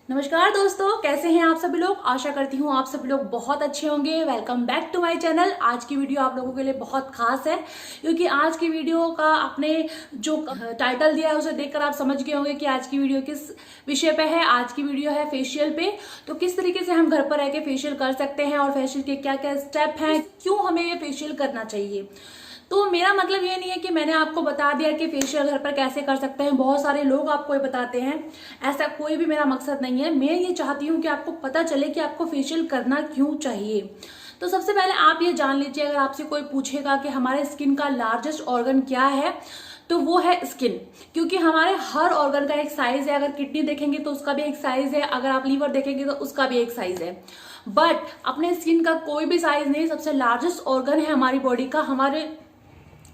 नमस्कार दोस्तों, कैसे हैं आप सभी लोग। आशा करती हूँ आप सभी लोग बहुत अच्छे होंगे। Welcome back to my channel. आज की वीडियो आप लोगों के लिए बहुत खास है क्योंकि आज की वीडियो का आपने जो टाइटल दिया है उसे देखकर आप समझ गए होंगे कि आज की वीडियो किस विषय पे है। आज की वीडियो है फेशियल पे। तो किस तरीके से हम घर पर रह के फेशियल कर सकते हैं और फेशियल के क्या क्या स्टेप हैं, क्यों हमें ये फेशियल करना चाहिए। तो मेरा मतलब ये नहीं है कि मैंने आपको बता दिया कि फेशियल घर पर कैसे कर सकते हैं। बहुत सारे लोग आपको ये बताते हैं, ऐसा कोई भी मेरा मकसद नहीं है। मैं ये चाहती हूँ कि आपको पता चले कि आपको फेशियल करना क्यों चाहिए। तो सबसे पहले आप ये जान लीजिए, अगर आपसे कोई पूछेगा कि हमारे स्किन का लार्जेस्ट ऑर्गन क्या है तो वो है स्किन, क्योंकि हमारे हर ऑर्गन का एक साइज है। अगर किडनी देखेंगे तो उसका भी एक साइज है, अगर आप लीवर देखेंगे तो उसका भी एक साइज है, बट अपने स्किन का कोई भी साइज नहीं। सबसे लार्जेस्ट ऑर्गन है हमारी बॉडी का, हमारे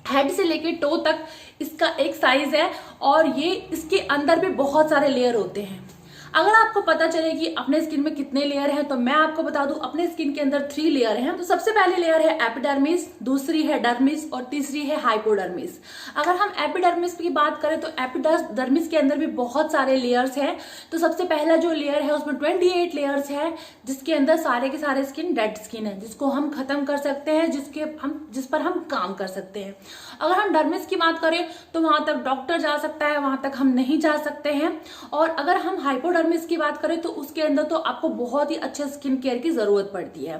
हेड से लेके टो तक इसका एक साइज है और ये इसके अंदर भी बहुत सारे लेयर होते हैं। अगर आपको पता चले कि अपने स्किन में कितने लेयर हैं तो मैं आपको बता दूं, अपने स्किन के अंदर 3 लेयर हैं। तो सबसे पहले लेयर है एपिडर्मिस, दूसरी है डर्मिस और तीसरी है हाइपोडर्मिस। अगर हम एपिडर्मिस की बात करें तो एपिडर्मिस के अंदर भी बहुत सारे लेयर्स हैं। तो सबसे पहला जो लेयर है उसमें 28 लेयर्स है, जिसके अंदर सारे के सारे स्किन डेड स्किन है, जिसको हम खत्म कर सकते हैं, जिस पर हम काम कर सकते हैं। अगर हम डर्मिस की बात करें तो वहां तक डॉक्टर जा सकता है, वहां तक हम नहीं जा सकते हैं। और अगर हम हाइपोडर्मिस की बात करें तो उसके अंदर तो आपको बहुत ही अच्छे स्किन केयर की जरूरत पड़ती है।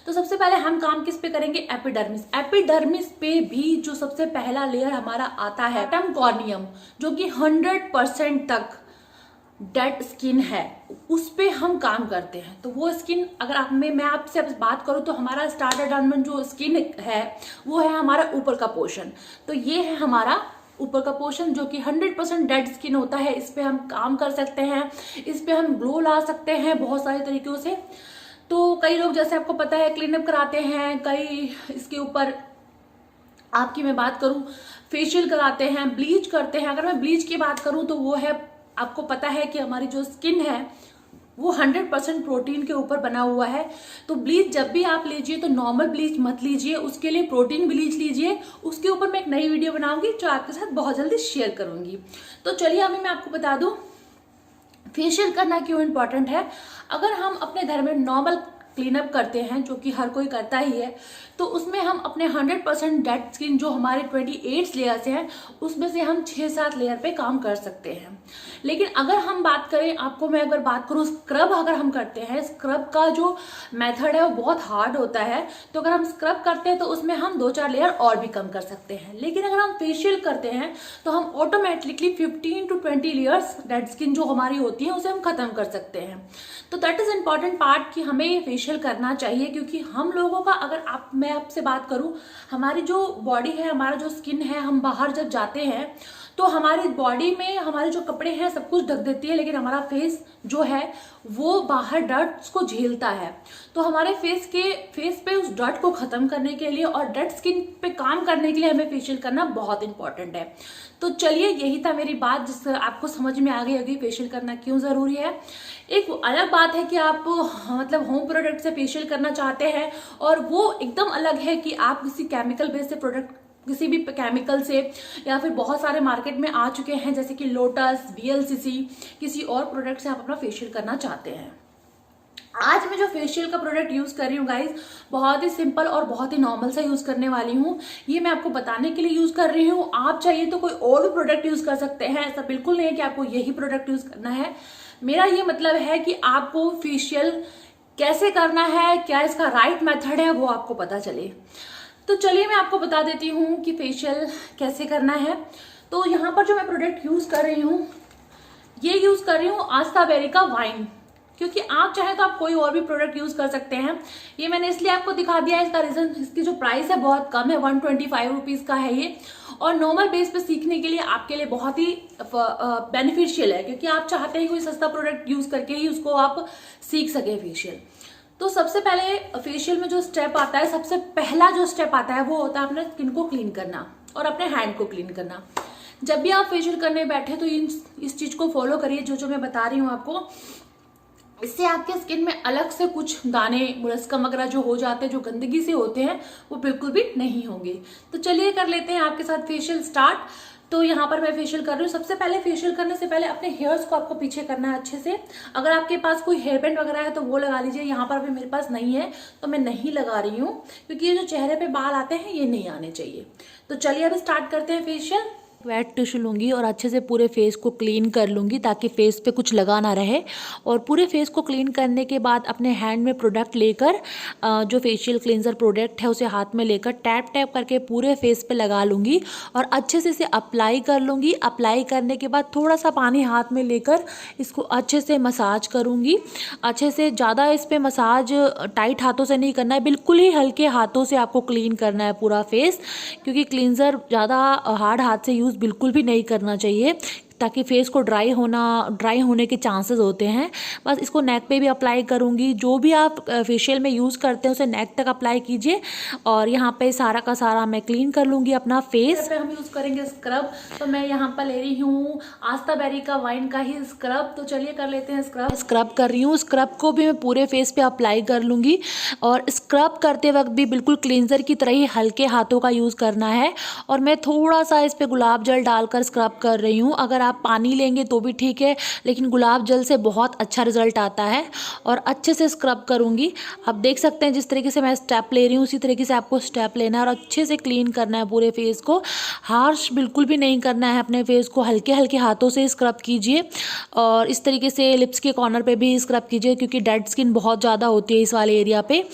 तो सबसे पहले हम काम किस पे करेंगे, एपिडर्मिस। एपिडर्मिस पे भी जो सबसे पहला लेयर हमारा आता है एटम कॉर्नियम, जो कि 100% तक डेड स्किन है, उस पे हम काम करते हैं। तो वो स्किन अगर मैं आपसे बात करूं तो हमारा स्टार्टर जो स्किन है वो है हमारा ऊपर का पोर्शन। तो ये है हमारा ऊपर का पोर्शन जो कि 100% डेड स्किन होता है। इस पे हम काम कर सकते हैं, इस पे हम ग्लो ला सकते हैं बहुत सारे तरीकों से। तो कई लोग, जैसे आपको पता है, क्लीनअप कराते हैं, कई इसके ऊपर आपकी मैं बात करूं फेशियल कराते हैं, ब्लीच करते हैं। अगर मैं ब्लीच की बात करूं तो वो है, आपको पता है कि हमारी जो स्किन है वो 100% प्रोटीन के ऊपर बना हुआ है। तो ब्लीच जब भी आप लीजिए तो नॉर्मल ब्लीच मत लीजिए, उसके लिए प्रोटीन ब्लीच लीजिए। उसके ऊपर मैं एक नई वीडियो बनाऊंगी जो आपके साथ बहुत जल्दी शेयर करूंगी। तो चलिए अभी मैं आपको बता दूं फेशियल करना क्यों इंपॉर्टेंट है। अगर हम अपने घर में नॉर्मल क्लीनअप करते हैं, जो कि हर कोई करता ही है, तो उसमें हम अपने 100% डेड स्किन जो हमारे 28 लेयर से हैं उसमें से हम 6-7 लेयर पे काम कर सकते हैं। लेकिन अगर हम बात करें, आपको मैं अगर बात करूं स्क्रब अगर हम करते हैं, स्क्रब का जो मेथड है वो बहुत हार्ड होता है। तो अगर हम स्क्रब करते हैं तो उसमें हम 2-4 लेयर और भी कम कर सकते हैं। लेकिन अगर हम फेशियल करते हैं तो हम automatically 15 to 20 layers dead skin जो हमारी होती है उसे हम खत्म कर सकते हैं। तो दैट इज इंपॉर्टेंट पार्ट कि हमें ये फेशियल करना चाहिए, क्योंकि हम लोगों का, अगर मैं आपसे बात करूं, हमारी जो बॉडी है, हमारा जो स्किन है, हम बाहर जब जाते हैं तो हमारी बॉडी में हमारे जो कपड़े हैं सब कुछ ढक देती है, लेकिन हमारा फेस जो है वो बाहर डर्ट्स को झेलता है। तो हमारे फेस पे उस डर्ट को खत्म करने के लिए और डेड स्किन पे काम करने के लिए हमें फेशियल करना बहुत इंपॉर्टेंट है। तो चलिए, यही था मेरी बात, जिससे आपको समझ में आ गई होगी फेशियल करना क्यों जरूरी है। एक अलग बात है कि आप मतलब होम प्रोडक्ट से फेशियल करना चाहते हैं, और वो एकदम अलग है कि आप किसी केमिकल बेस्ड से प्रोडक्ट, किसी भी केमिकल से, या फिर बहुत सारे मार्केट में आ चुके हैं जैसे कि लोटस, VLCC, किसी और प्रोडक्ट से आप अपना फेशियल करना चाहते हैं। आज मैं जो फेशियल का प्रोडक्ट यूज कर रही हूँ गाइज, बहुत ही सिंपल और बहुत ही नॉर्मल सा यूज करने वाली हूँ। ये मैं आपको बताने के लिए यूज कर रही हूँ। आप चाहिए तो कोई और भी प्रोडक्ट यूज कर सकते हैं, ऐसा बिल्कुल नहीं है कि आपको यही प्रोडक्ट यूज करना है। मेरा ये मतलब है कि आपको फेशियल कैसे करना है, क्या इसका राइट मेथड है, वो आपको पता चले। तो चलिए मैं आपको बता देती हूँ कि फेशियल कैसे करना है। तो यहाँ पर जो मैं प्रोडक्ट यूज कर रही हूँ, ये यूज कर रही हूँ आस्था बेरी का वाइन, क्योंकि आप चाहे तो आप कोई और भी प्रोडक्ट यूज कर सकते हैं। ये मैंने इसलिए आपको दिखा दिया है, इसका रीजन, इसकी जो प्राइस है बहुत कम है, 125 रुपीज का है ये, और नॉर्मल बेस पे सीखने के लिए आपके लिए बहुत ही बेनिफिशियल है, क्योंकि आप चाहते हैं कोई सस्ता प्रोडक्ट यूज करके ही उसको आप सीख सके फेशियल। तो सबसे पहले फेशियल में जो स्टेप आता है, सबसे पहला जो स्टेप आता है वो होता है अपने स्किन को क्लीन करना और अपने हैंड को क्लीन करना। जब भी आप फेशियल करने बैठे तो इस चीज को फॉलो करिए, जो मैं बता रही हूँ आपको। इससे आपके स्किन में अलग से कुछ दाने, मुलस्कम वगैरह जो हो जाते हैं, जो गंदगी से होते हैं, वो बिल्कुल भी नहीं होंगे। तो चलिए कर लेते हैं आपके साथ फेशियल स्टार्ट। तो यहाँ पर मैं फेशियल कर रही हूँ। सबसे पहले फेशियल करने से पहले अपने हेयर्स को आपको पीछे करना है अच्छे से। अगर आपके पास कोई हेयर बैंड वगैरह है तो वो लगा लीजिए। यहाँ पर अभी मेरे पास नहीं है तो मैं नहीं लगा रही हूँ, क्योंकि ये जो चेहरे पे बाल आते हैं ये नहीं आने चाहिए। तो चलिए अब स्टार्ट करते हैं फेशियल। वेट टिश्यू लूँगी और अच्छे से पूरे फेस को क्लीन कर लूँगी ताकि फेस पे कुछ लगा ना रहे। और पूरे फेस को क्लीन करने के बाद अपने हैंड में प्रोडक्ट लेकर जो फेशियल क्लींजर प्रोडक्ट है उसे हाथ में लेकर टैप टैप करके पूरे फेस पे लगा लूँगी और अच्छे से इसे अप्लाई कर लूँगी। अप्लाई करने के बाद थोड़ा सा पानी हाथ में लेकर इसको अच्छे से मसाज करूँगी। अच्छे से, ज़्यादा इस पर मसाज टाइट हाथों से नहीं करना है, बिल्कुल ही हल्के हाथों से आपको क्लीन करना है पूरा फेस, क्योंकि क्लींजर ज़्यादा हार्ड हाथ से यूज़ बिल्कुल भी नहीं करना चाहिए ताकि फेस को ड्राई होने के चांसेस होते हैं। बस इसको नेक पे भी अप्लाई करूँगी। जो भी आप फेशियल में यूज़ करते हैं उसे नेक तक अप्लाई कीजिए और यहाँ पे सारा का सारा मैं क्लीन कर लूँगी अपना फेस। पे हम यूज़ करेंगे स्क्रब, तो मैं यहाँ पर ले रही हूँ आस्था बेरी का वाइन का ही स्क्रब। तो चलिए कर लेते हैं स्क्रब कर रही हूँ। स्क्रब को भी मैं पूरे फेस पे अप्लाई कर लूँगी और स्क्रब करते वक्त भी बिल्कुल क्लींजर की तरह ही हल्के हाथों का यूज़ करना है। और मैं थोड़ा सा इस पर गुलाब जल डालकर स्क्रब कर रही हूँ। अगर आप पानी लेंगे तो भी ठीक है, लेकिन गुलाब जल से बहुत अच्छा रिजल्ट आता है। और अच्छे से स्क्रब करूँगी। आप देख सकते हैं जिस तरीके से मैं स्टेप ले रही हूँ उसी तरीके से आपको स्टेप लेना है और अच्छे से क्लीन करना है पूरे फेस को। हार्श बिल्कुल भी नहीं करना है अपने फेस को, हल्के हल्के हाथों से स्क्रब कीजिए। और इस तरीके से लिप्स के कॉर्नर पे भी स्क्रब कीजिए, क्योंकि डेड स्किन बहुत ज़्यादा होती है इस वाले एरिया पे।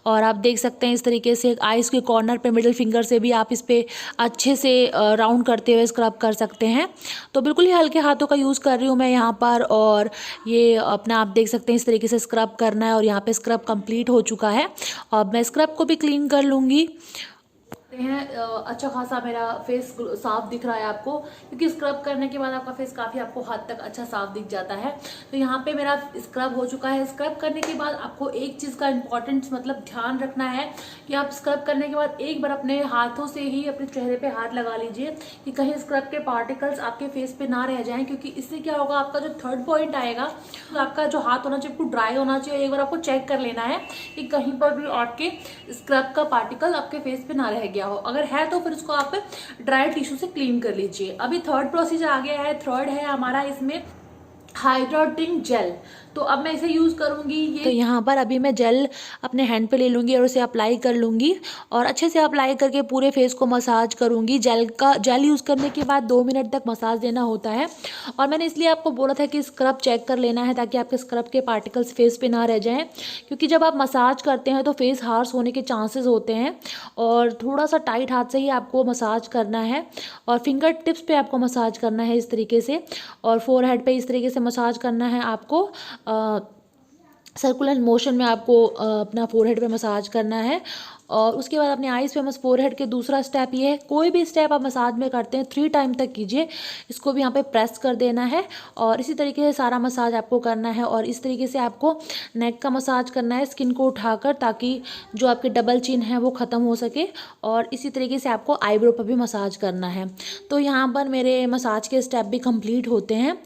और आप देख सकते हैं इस तरीके से आइज़ के कॉर्नर पे मिडिल फिंगर से भी आप इस पर अच्छे से राउंड करते हुए स्क्रब कर सकते हैं। तो बिल्कुल ही हल्के हाथों का यूज़ कर रही हूँ मैं यहाँ पर। और ये अपना आप देख सकते हैं इस तरीके से स्क्रब करना है और यहाँ पे स्क्रब कंप्लीट हो चुका है। अब मैं स्क्रब को भी क्लीन कर लूँगी। हैं अच्छा खासा मेरा फेस साफ दिख रहा है आपको, क्योंकि स्क्रब करने के बाद आपका फेस काफ़ी आपको हद तक अच्छा साफ दिख जाता है। तो यहाँ पे मेरा स्क्रब हो चुका है। स्क्रब करने के बाद आपको एक चीज़ का इम्पोर्टेंट मतलब ध्यान रखना है कि आप स्क्रब करने के बाद एक बार अपने हाथों से ही अपने चेहरे पे हाथ लगा लीजिए कि कहीं स्क्रब के पार्टिकल्स आपके फेस पे ना रह जाएं, क्योंकि इससे क्या होगा, आपका जो थर्ड पॉइंट आएगा तो आपका जो हाथ होना चाहिए ड्राई होना चाहिए। एक बार आपको चेक कर लेना है कि कहीं पर भी आपके स्क्रब का पार्टिकल आपके फेस पे ना रह गया हो। अगर है तो फिर उसको आप ड्राई टिश्यू से क्लीन कर लीजिए। अभी थर्ड प्रोसीजर आ गया है। थर्ड है हमारा इसमें हाइड्रेटिंग जेल। तो अब मैं इसे यूज करूंगी। ये तो यहाँ पर अभी मैं जेल अपने हैंड पे ले लूंगी और उसे अप्लाई कर लूंगी और अच्छे से अप्लाई करके पूरे फेस को मसाज करूंगी। जेल यूज करने के बाद 2 मिनट तक मसाज देना होता है। और मैंने इसलिए आपको बोला था कि स्क्रब चेक कर लेना है ताकि आपके स्क्रब के पार्टिकल्स फेस पे ना रह जाएं, क्योंकि जब आप मसाज करते हैं तो फेस हार्श होने के चांसेस होते हैं। और थोड़ा सा टाइट हाथ से ही आपको मसाज करना है और फिंगर टिप्स पे आपको मसाज करना है इस तरीके से, और फोरहेड पे इस तरीके से मसाज करना है आपको। सर्कुलर मोशन में आपको अपना फोरहेड पे मसाज करना है। और उसके बाद अपने आईज पे फोरहेड के दूसरा स्टेप ये है, कोई भी स्टेप आप मसाज में करते हैं 3 टाइम तक कीजिए। इसको भी यहाँ पे प्रेस कर देना है और इसी तरीके से सारा मसाज आपको करना है। और इस तरीके से आपको नेक का मसाज करना है स्किन को उठाकर, ताकि जो आपके डबल चिन है वो ख़त्म हो सके। और इसी तरीके से आपको आईब्रो पर भी मसाज करना है। तो यहाँ पर मेरे मसाज के स्टेप भी कंप्लीट होते हैं।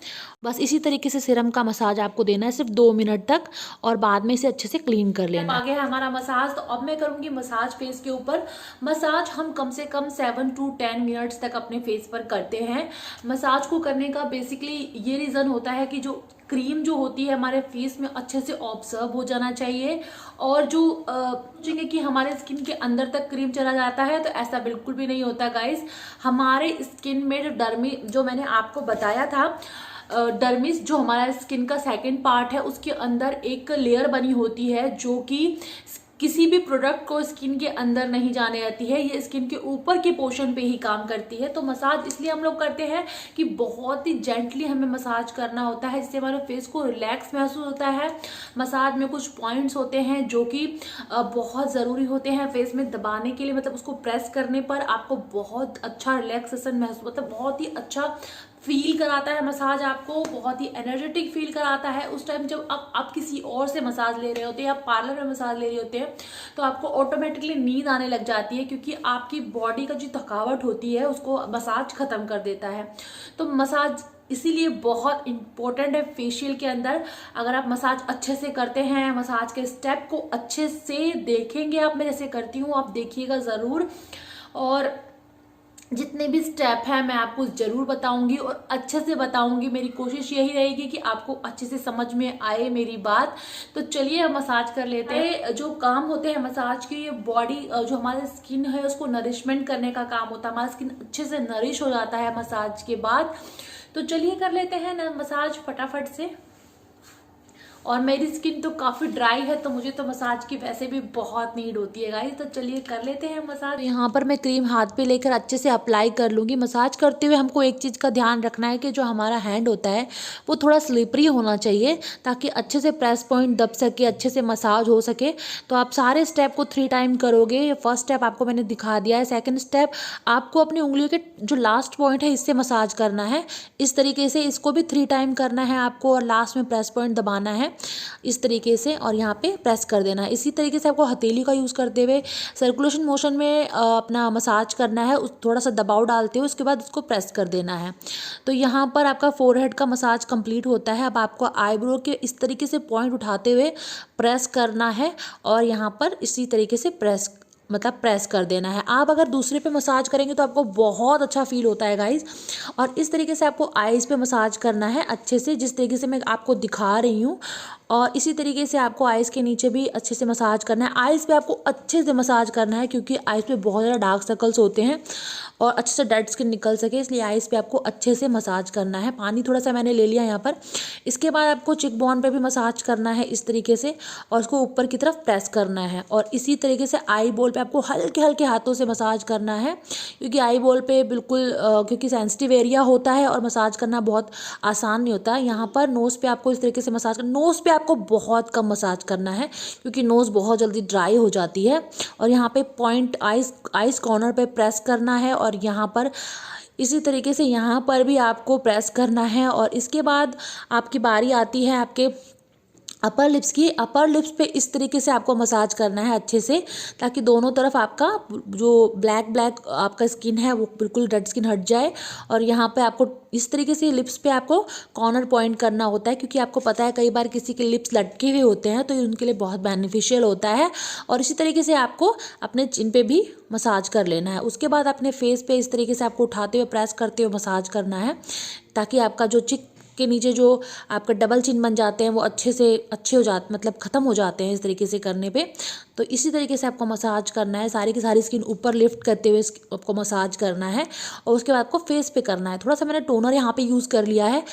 बस इसी तरीके से सीरम का मसाज आपको देना है सिर्फ 2 मिनट तक और बाद में इसे अच्छे से क्लीन कर लेना। आगे है हमारा मसाज। तो अब मैं करूंगी मसाज फेस के ऊपर। मसाज हम कम से कम 7 to 10 मिनट्स तक अपने फेस पर करते हैं। मसाज को करने का बेसिकली ये रीजन होता है कि जो क्रीम जो होती है हमारे फेस में अच्छे से ऑब्जर्व हो जाना चाहिए। और जो सोचेंगे कि हमारे स्किन के अंदर तक क्रीम चला जाता है, तो ऐसा बिल्कुल भी नहीं होता गाइस। हमारे स्किन में जो डर्मी, जो मैंने आपको बताया था, डर्मिस जो हमारा स्किन का सेकंड पार्ट है, उसके अंदर एक लेयर बनी होती है जो कि किसी भी प्रोडक्ट को स्किन के अंदर नहीं जाने देती है। ये स्किन के ऊपर के पोर्शन पे ही काम करती है। तो मसाज इसलिए हम लोग करते हैं कि बहुत ही जेंटली हमें मसाज करना होता है, जिससे हमारे फेस को रिलैक्स महसूस होता है। मसाज में कुछ पॉइंट्स होते हैं जो कि बहुत ज़रूरी होते हैं फेस में दबाने के लिए, मतलब उसको प्रेस करने पर आपको बहुत अच्छा रिलैक्सेशन महसूस, मतलब बहुत ही अच्छा फील कराता है मसाज, आपको बहुत ही एनर्जेटिक फील कराता है। उस टाइम जब आप किसी और से मसाज ले रहे होते हैं या पार्लर में मसाज ले रहे होते हैं तो आपको ऑटोमेटिकली नींद आने लग जाती है, क्योंकि आपकी बॉडी का जो थकावट होती है उसको मसाज खत्म कर देता है। तो मसाज इसीलिए बहुत इंपॉर्टेंट है फेशियल के अंदर। अगर आप मसाज अच्छे से करते हैं, मसाज के स्टेप को अच्छे से देखेंगे आप, मैं जैसे करती हूँ आप देखिएगा ज़रूर। और जितने भी स्टेप हैं मैं आपको ज़रूर बताऊंगी और अच्छे से बताऊंगी। मेरी कोशिश यही रहेगी कि आपको अच्छे से समझ में आए मेरी बात। तो चलिए हम मसाज कर लेते हैं। जो काम होते हैं मसाज की, बॉडी जो हमारे स्किन है उसको नरिशमेंट करने का काम होता है। हमारा स्किन अच्छे से नरिश हो जाता है मसाज के बाद। तो चलिए कर लेते हैं ना मसाज फटाफट से। और मेरी स्किन तो काफ़ी ड्राई है तो मुझे तो मसाज की वैसे भी बहुत नीड होती है गाइस। तो चलिए कर लेते हैं मसाज। यहाँ पर मैं क्रीम हाथ पे लेकर अच्छे से अप्लाई कर लूँगी। मसाज करते हुए हमको एक चीज़ का ध्यान रखना है कि जो हमारा हैंड होता है वो थोड़ा स्लिपरी होना चाहिए ताकि अच्छे से प्रेस पॉइंट दब सके, अच्छे से मसाज हो सके। तो आप सारे स्टेप को 3 टाइम करोगे। ये फर्स्ट स्टेप आपको मैंने दिखा दिया है। सेकेंड स्टेप आपको अपनी उंगलियों के जो लास्ट पॉइंट है इससे मसाज करना है। इस तरीके से इसको भी 3 टाइम करना है आपको और लास्ट में प्रेस पॉइंट दबाना है इस तरीके से और यहाँ पे प्रेस कर देना है। इसी तरीके से आपको हथेली का यूज़ करते हुए सर्कुलेशन मोशन में अपना मसाज करना है। उस थोड़ा सा दबाव डालते हुए उसके बाद उसको प्रेस कर देना है। तो यहाँ पर आपका फोरहेड का मसाज कंप्लीट होता है। अब आपको आईब्रो के इस तरीके से पॉइंट उठाते हुए प्रेस करना है और यहाँ पर इसी तरीके से प्रेस कर देना है। आप अगर दूसरे पे मसाज करेंगे तो आपको बहुत अच्छा फील होता है गाइस। और इस तरीके से आपको आईज़ पे मसाज करना है अच्छे से, जिस तरीके से मैं आपको दिखा रही हूँ। और इसी तरीके से आपको आईज़ के नीचे भी अच्छे से मसाज करना है। आईज़ पे आपको अच्छे से मसाज करना है क्योंकि आईज़ पे बहुत ज़्यादा डार्क सर्कल्स होते हैं और अच्छे से डेड स्किन निकल सके, इसलिए आईज़ पे आपको अच्छे से मसाज करना है। पानी थोड़ा सा मैंने ले लिया यहाँ पर। इसके बाद आपको चिक बोन पे भी मसाज करना है इस तरीके से और उसको ऊपर की तरफ प्रेस करना है। और इसी तरीके से आई बॉल पे आपको हल्के हल्के हाथों से मसाज करना है क्योंकि आई बॉल पे बिल्कुल क्योंकि सेंसिटिव एरिया होता है और मसाज करना बहुत आसान नहीं होता। यहाँ पर नोज़ पे आपको इस तरीके से मसाज करना। नोज़ पे आपको बहुत कम मसाज करना है क्योंकि नोज़ बहुत जल्दी ड्राई हो जाती है। और यहाँ पे पॉइंट आइस कॉर्नर पे प्रेस करना है और यहाँ पर इसी तरीके से यहाँ पर भी आपको प्रेस करना है। और इसके बाद आपकी बारी आती है आपके अपर लिप्स की। अपर लिप्स पे इस तरीके से आपको मसाज करना है अच्छे से ताकि दोनों तरफ आपका जो ब्लैक आपका स्किन है वो बिल्कुल डेड स्किन हट जाए। और यहाँ पे आपको इस तरीके से लिप्स पे आपको कॉर्नर पॉइंट करना होता है क्योंकि आपको पता है कई बार किसी के लिप्स लटके हुए होते हैं तो उनके लिए बहुत बेनिफिशियल होता है। और इसी तरीके से आपको अपने चिन पे भी मसाज कर लेना है। उसके बाद अपने फेस पे इस तरीके से आपको उठाते हुए प्रेस करते हुए मसाज करना है ताकि आपका जो चिक के नीचे जो आपका डबल चिन बन जाते हैं वो अच्छे हो जाते, मतलब ख़त्म हो जाते हैं इस तरीके से करने पे। तो इसी तरीके से आपको मसाज करना है। सारी की सारी स्किन ऊपर लिफ्ट करते हुए आपको मसाज करना है और उसके बाद आपको फेस पे करना है। थोड़ा सा मैंने टोनर यहाँ पे यूज़ कर लिया है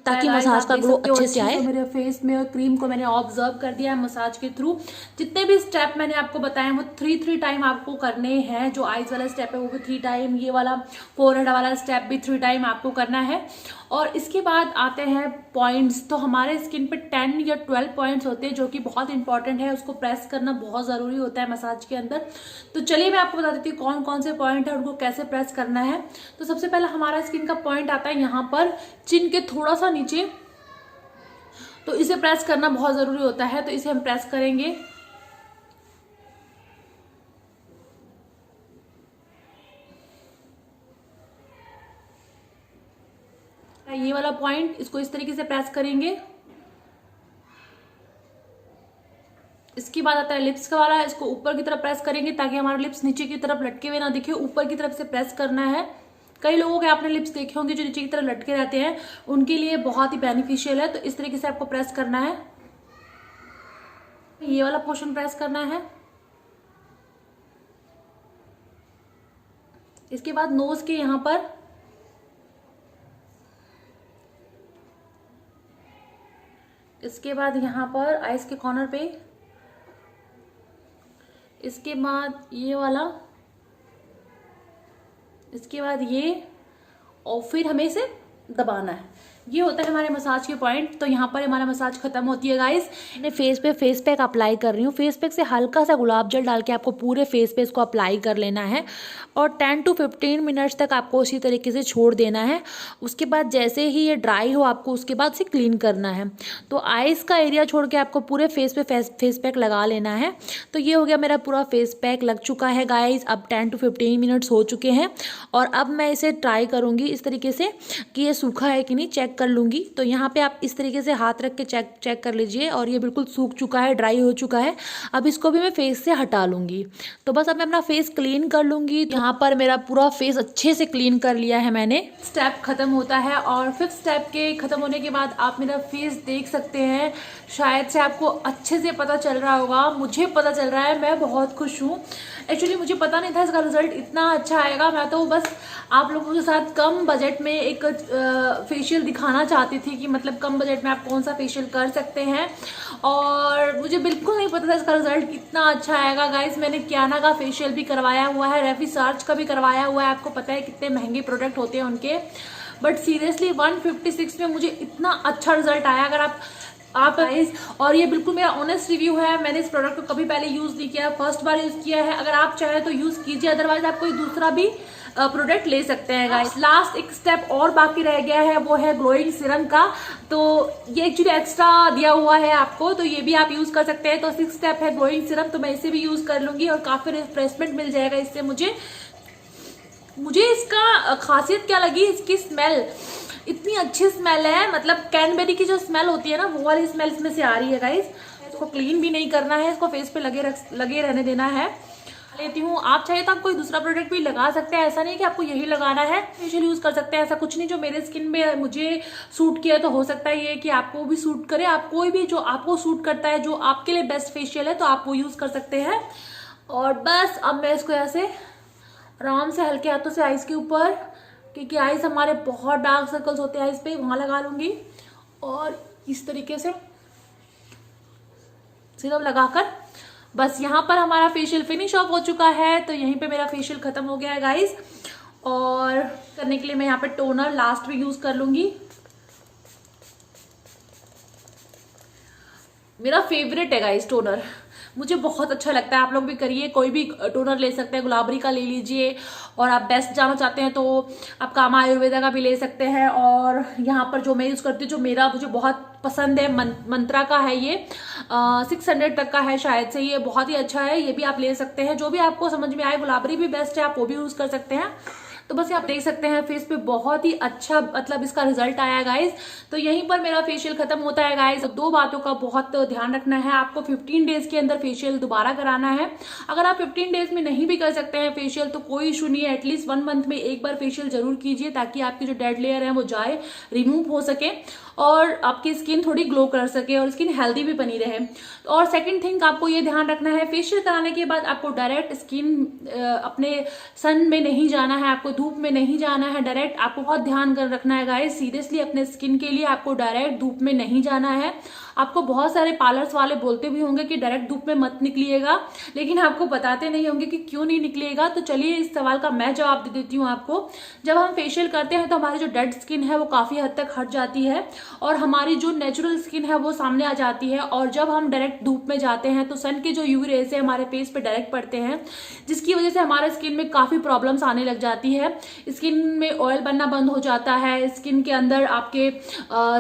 ताकि मसाज का ग्लो अच्छे से आए। मेरे फेस में और क्रीम को मैंने ऑब्जर्व कर दिया है मसाज के थ्रू। जितने भी स्टेप मैंने आपको बताए वो 3 टाइम आपको करने हैं। जो आईज वाला स्टेप है वो भी 3 टाइम, ये वाला फोरहेड वाला स्टेप भी 3 टाइम आपको करना है। और इसके बाद आते हैं पॉइंट्स। तो हमारे स्किन पे 10 या 12 पॉइंट्स होते हैं जो कि बहुत इंपॉर्टेंट है, उसको प्रेस करना बहुत ज़रूरी होता है मसाज के अंदर। तो चलिए मैं आपको बता देती हूँ कौन कौन से पॉइंट है, उनको कैसे प्रेस करना है। तो सबसे पहला हमारा स्किन का पॉइंट आता है यहाँ पर चिन के थोड़ा सा नीचे। तो इसे प्रेस करना बहुत ज़रूरी होता है, तो इसे हम प्रेस करेंगे। ये वाला पॉइंट, इसको इस तरीके से प्रेस करेंगे। इसके बाद आता है लिप्स का वाला, इसको ऊपर की तरफ प्रेस करेंगे ताकि हमारे लिप्स नीचे की तरफ लटके हुए ना दिखे। ऊपर की तरफ से प्रेस करना है। कई लोगों के आपने लिप्स देखे होंगे जो नीचे की तरफ लटके रहते हैं, उनके लिए बहुत ही बेनिफिशियल है। तो इस तरीके से आपको प्रेस करना है। ये वाला पोर्शन प्रेस करना है। इसके बाद नोज के यहाँ पर, इसके बाद यहाँ पर आइस के कॉर्नर पे, इसके बाद ये वाला, इसके बाद ये, और फिर हमें इसे दबाना है। ये होता है हमारे मसाज के पॉइंट। तो यहाँ पर हमारा मसाज खत्म होती है गाइस। मैं फेस पे फेस पैक अप्लाई कर रही हूँ। फेस पैक से हल्का सा गुलाब जल डाल के आपको पूरे फेस पे इसको अप्लाई कर लेना है और 10 to 15 मिनट्स तक आपको उसी तरीके से छोड़ देना है। उसके बाद जैसे ही ये ड्राई हो आपको उसके बाद इसे क्लीन करना है। तो आइज़ का एरिया छोड़ के आपको पूरे फेस पे फेस पैक लगा लेना है। तो ये हो गया मेरा पूरा फेस पैक लग चुका है गाइस। अब 10 to 15 मिनट्स हो चुके हैं और अब मैं इसे ट्राई करूँगी इस तरीके से कि ये सूखा है कि नहीं, चेक चेक कर लूँगी। तो यहाँ पे आप इस तरीके से हाथ रख के चेक कर लीजिए और ये बिल्कुल सूख चुका है, ड्राई हो चुका है। अब इसको भी मैं फेस से हटा लूँगी। तो बस अब मैं अपना फेस क्लीन कर लूँगी। यहाँ पर मेरा पूरा फेस अच्छे से क्लीन कर लिया है मैंने। स्टेप खत्म होता है और 5th स्टेप के खत्म होने के बाद आप मेरा फेस देख सकते हैं। शायद से आपको अच्छे से पता चल रहा होगा, मुझे पता चल रहा है, मैं बहुत खुश हूँ। एक्चुअली मुझे पता नहीं था इसका रिजल्ट इतना अच्छा आएगा। मैं तो बस आप लोगों के साथ कम बजट में एक फेशियल दिखाना चाहती थी कि मतलब कम बजट में आप कौन सा फेशियल कर सकते हैं, और मुझे बिल्कुल नहीं पता था इसका रिजल्ट इतना अच्छा आएगा। गाइस, मैंने कियाना का फेशियल भी करवाया हुआ है, रेफी सर्च का भी करवाया हुआ है। आपको पता है कितने महंगे प्रोडक्ट होते हैं उनके, बट सीरियसली 156 में मुझे इतना अच्छा रिजल्ट आया। अगर आप गाइस, और ये बिल्कुल मेरा ऑनेस्ट रिव्यू है, मैंने इस प्रोडक्ट को कभी पहले यूज नहीं किया, फर्स्ट बार यूज किया है। अगर आप चाहे तो यूज कीजिए, अदरवाइज आप कोई दूसरा भी प्रोडक्ट ले सकते हैं गाइस। लास्ट एक स्टेप और बाकी रह गया है, वो है ग्लोइंग सीरम का। तो ये एक्चुअली एक्स्ट्रा दिया हुआ है आपको, तो ये भी आप यूज कर सकते हैं। तो 6th स्टेप है ग्लोइंग सीरम, तो मैं इसे भी यूज कर लूंगी और काफी रिफ्रेशमेंट मिल जाएगा इससे मुझे इसका खासियत क्या लगी, इसकी स्मेल इतनी अच्छी स्मेल है। मतलब कैनबेरी की जो स्मेल होती है ना, वो वाली स्मेल इसमें से आ रही है गाइस। इसको क्लीन भी नहीं करना है, इसको फेस पे लगे रहने देना है। लेती हूँ, आप चाहे तो आप कोई दूसरा प्रोडक्ट भी लगा सकते हैं, ऐसा नहीं कि आपको यही लगाना है। फेशियल यूज कर सकते हैं, ऐसा कुछ नहीं। जो मेरे स्किन में मुझे सूट किया, तो हो सकता है ये कि आपको भी सूट करे। आप कोई भी जो आपको सूट करता है, जो आपके लिए बेस्ट फेशियल है, तो आप वो यूज कर सकते हैं। और बस अब मैं इसको ऐसे आराम से हल्के हाथों से आईज के ऊपर, क्योंकि आईज हमारे बहुत डार्क सर्कल्स होते हैं आईज पे, वहां लगा लूंगी। और इस तरीके से सिरम लगाकर बस यहाँ पर हमारा फेशियल फिनिश ऑफ हो चुका है। तो यहीं पे मेरा फेशियल खत्म हो गया है गाइस। और करने के लिए मैं यहाँ पे टोनर लास्ट में यूज कर लूंगी। मेरा फेवरेट है गाइस टोनर, मुझे बहुत अच्छा लगता है। आप लोग भी करिए, कोई भी टोनर ले सकते हैं, गुलाबरी का ले लीजिए। और आप बेस्ट जाना चाहते हैं तो आप कामा आयुर्वेदा का भी ले सकते हैं। और यहाँ पर जो मैं यूज करती हूँ, जो मुझे बहुत पसंद है, मंत्रा का है ये, 600 तक का है शायद से। ये बहुत ही अच्छा है, ये भी आप ले सकते हैं। जो भी आपको समझ में आए, गुलाबरी भी बेस्ट है, आप वो भी यूज कर सकते हैं। तो बस आप देख सकते हैं फेस पे बहुत ही अच्छा मतलब इसका रिजल्ट आया गाइज। तो यहीं पर मेरा फेशियल खत्म होता है गाइज। 2 बातों का बहुत ध्यान रखना है, आपको 15 डेज के अंदर फेशियल दोबारा कराना है। अगर आप 15 डेज में नहीं भी कर सकते हैं फेशियल, तो कोई इशू नहीं है। एटलीस्ट 1 मंथ में एक बार फेशियल जरूर कीजिए, ताकि आपकी जो डेड लेयर है वो जाए, रिमूव हो सके और आपकी स्किन थोड़ी ग्लो कर सके और स्किन हेल्दी भी बनी रहे। और सेकंड थिंग आपको ये ध्यान रखना है, फेशियल कराने के बाद आपको डायरेक्ट स्किन अपने सन में नहीं जाना है, आपको धूप में नहीं जाना है डायरेक्ट। आपको बहुत ध्यान कर रखना है गाइस, सीरियसली अपने स्किन के लिए आपको डायरेक्ट धूप में नहीं जाना है। आपको बहुत सारे पार्लर्स वाले बोलते भी होंगे कि डायरेक्ट धूप में मत निकलिएगा, लेकिन आपको बताते नहीं होंगे कि क्यों नहीं निकलिएगा। तो चलिए इस सवाल का मैं जवाब दे देती हूँ आपको। जब हम फेशियल करते हैं तो हमारी जो डेड स्किन है वो काफी हद तक हट जाती है और हमारी जो नेचुरल स्किन है वो सामने आ जाती है। और जब हम डायरेक्ट धूप में जाते हैं तो सन के जो यूवी रेज है हमारे फेस पे डायरेक्ट पड़ते हैं, जिसकी वजह से हमारे स्किन में काफी प्रॉब्लम्स आने लग जाती है। स्किन में ऑयल बनना बंद हो जाता है, स्किन के अंदर आपके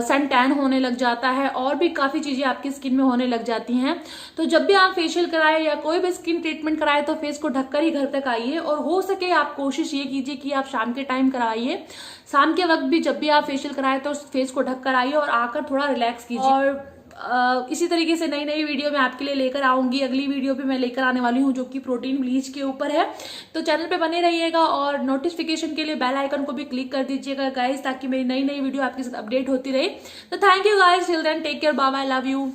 सन टैन होने लग जाता है, और भी काफी चीजें आपकी स्किन में होने लग जाती हैं। तो जब भी आप फेशियल कराएं या कोई भी स्किन ट्रीटमेंट कराएं तो फेस को ढककर ही घर तक आइए। और हो सके आप कोशिश ये कीजिए कि आप शाम के टाइम कराइए। शाम के वक्त भी जब भी आप फेशियल कराएं तो फेस को ढक कर आइए और आकर थोड़ा रिलैक्स कीजिए। और इसी तरीके से नई नई वीडियो मैं आपके लिए लेकर आऊंगी। अगली वीडियो भी मैं लेकर आने वाली हूँ जो कि प्रोटीन ब्लीच के ऊपर है। तो चैनल पे बने रहिएगा और नोटिफिकेशन के लिए बेल आइकन को भी क्लिक कर दीजिएगा गाइस, ताकि मेरी नई नई वीडियो आपके साथ अपडेट होती रहे। तो thank you guys, till then take care, bye bye, love you.